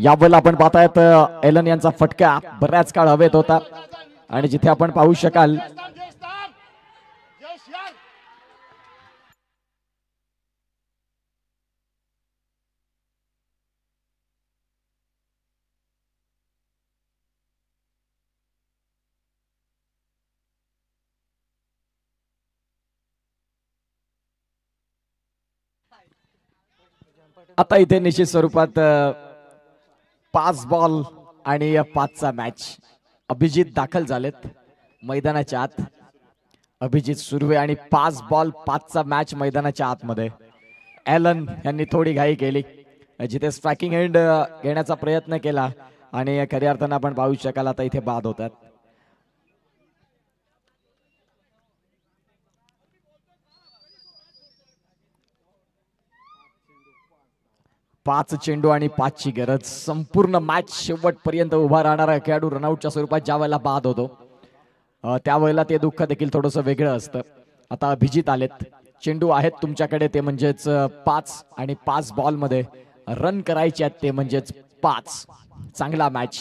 यावेळेला आपण पाहतायत एलन यांचा फटका बऱ्याच काळ हवेत होता आणि जिथे आपण पाहू शकाल आता इथे निश्चित स्वरूपात 5 बॉल आणि 5चा मॅच. अभिजित दाखल झालेत मैदानाच्या आत. अभिजित सुर्वे आणि 5 बॉल 5चा मॅच मैदानाच्या आतमध्ये. एलन यांनी थोडी घाई केली जिथे स्ट्रायकिंग एंड घेण्याचा प्रयत्न केला आणि खऱ्या अर्थानं आपण पाहू शकाल आता इथे बाद होतात. 5 चेंडू आणि 5ची गरज. संपूर्ण मॅच शेवटपर्यंत उभा राहणारा खेळाडू रनआउटच्या स्वरूपात ज्या वेळेला बाद होतो त्यावेळेला ते दुःख देखील थोडंसं वेगळं असतं. आता अभिजित आलेत. चेंडू आहेत तुमच्याकडे ते म्हणजेच 5 आणि 5 बॉल मध्ये रन करायचे आहेत ते म्हणजेच 5. चांगला मॅच,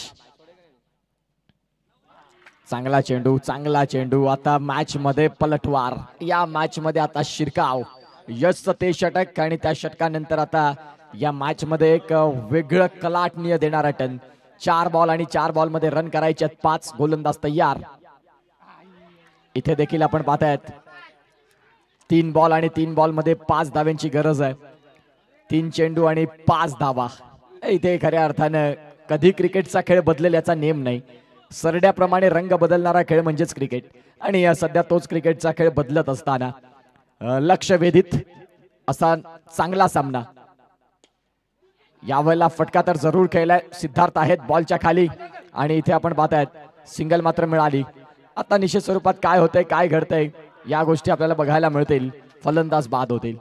चांगला चेंडू, चांगला चेंडू. आता मॅच मध्ये पलटवार. या मॅच मध्ये आता शिरकाव. यशचं ते षटक आणि त्या षटकानंतर आता या मॅच मध्ये एक वेगळं कलाटणीय देणारा टन. 4 बॉल आणि 4 बॉल मध्ये रन करायचे आहेत 5. गोलंदाज तयार. इथे देखील आपण पाहतायत 3 बॉल आणि 3 बॉल मध्ये 5 धाव्यांची गरज आहे. 3 चेंडू आणि 5 धावा. इथे खऱ्या अर्थानं कधी क्रिकेटचा खेळ बदलेल याचा नेम नाही. सरड्याप्रमाणे रंग बदलणारा खेळ म्हणजेच क्रिकेट आणि सध्या तोच क्रिकेटचा खेळ बदलत असताना लक्ष वेधित असा चांगला सामना. यावेळेला फटका तर जरूर खेळलाय. सिद्धार्थ आहेत बॉलच्या खाली आणि इथे आपण पाहतायत सिंगल मात्र मिळाली. आता निश्चित स्वरूपात काय होतंय, काय घडतंय या गोष्टी आपल्याला बघायला मिळतील. फलंदाज बाद होतील.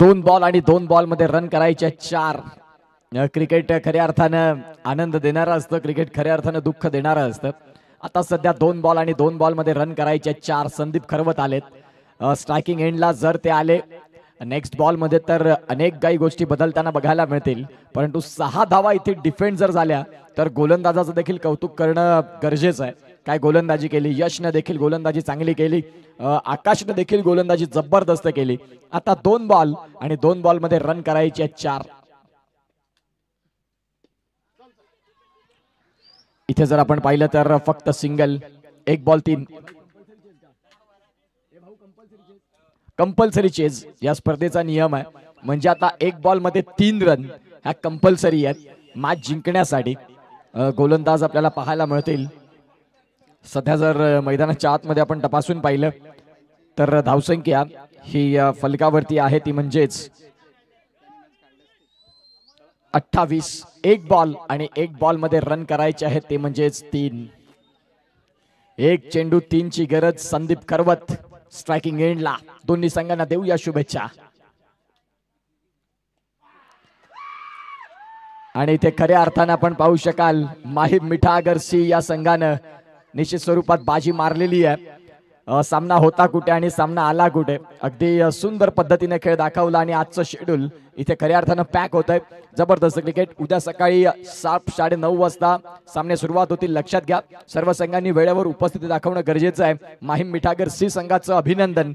दोन बॉल आणि 2 बॉल मध्ये रन करायचे 4. क्रिकेट खऱ्या अर्थानं आनंद देणारं असतं. क्रिकेट खऱ्या अर्थानं दुःख देणारं असतं. आता सध्या 2 बॉल आणि 2 बॉल मध्ये रन करायचे 4. संदीप खरवत आलेत स्ट्रायकिंग एंडला. जर ते आले नेक्स्ट बॉल मध्ये तर अनेक काही गोष्टी बदलताना बघायला मिळतील. परंतु 6 धावा इथे डिफेंड जर झाल्या तर गोलंदाजाचं देखील कौतुक करणं गरजेचं आहे. काय गोलंदाजी केली. यशने देखील गोलंदाजी चांगली केली. आकाशने देखील गोलंदाजी जबरदस्त केली. आता 2 बॉल आणि 2 बॉल मध्ये रन करायचे 4. इथे जर आपण पाहिलं तर फक्त सिंगल. 1 बॉल 3. कंपल्सरी चेज या स्पर्धेचा नियम आहे. म्हणजे आता 1 बॉल मध्ये 3 रन ह्या कंपल्सरी आहेत मॅच जिंकण्यासाठी. गोलंदाज आपल्याला पाहायला मिळतील. सध्या जर मैदानाच्या आतमध्ये आपण तपासून पाहिलं तर धावसंख्या ही फलकावरती आहे ती म्हणजेच 28. 1 बॉल आणि 1 बॉल मध्ये रन करायचे आहेत ते म्हणजेच 3. 1 चेंडू 3ची गरज. संदीप खरवत स्ट्रायकिंग एंडला. दोन्ही संघांना देऊया शुभेच्छा. आणि इथे खऱ्या अर्थानं आपण पाहू शकाल माहीम मिठागरसी या संघानं निश्चित स्वरूपात बाजी मारलेली आहे. सामना होता कुठे आणि सामना आला कुठे. अगदी सुंदर पद्धतीने खेळ दाखवला आणि आजचं शेड्यूल इथे खऱ्या अर्थानं पॅक होत आहे. जबरदस्त क्रिकेट. उद्या सकाळी 7:30 वाजता सामने सुरुवात होतील. लक्षात घ्या सर्व संघांनी वेळेवर उपस्थिती दाखवणं गरजेचं आहे. माहीम मिठागर सी संघाचं अभिनंदन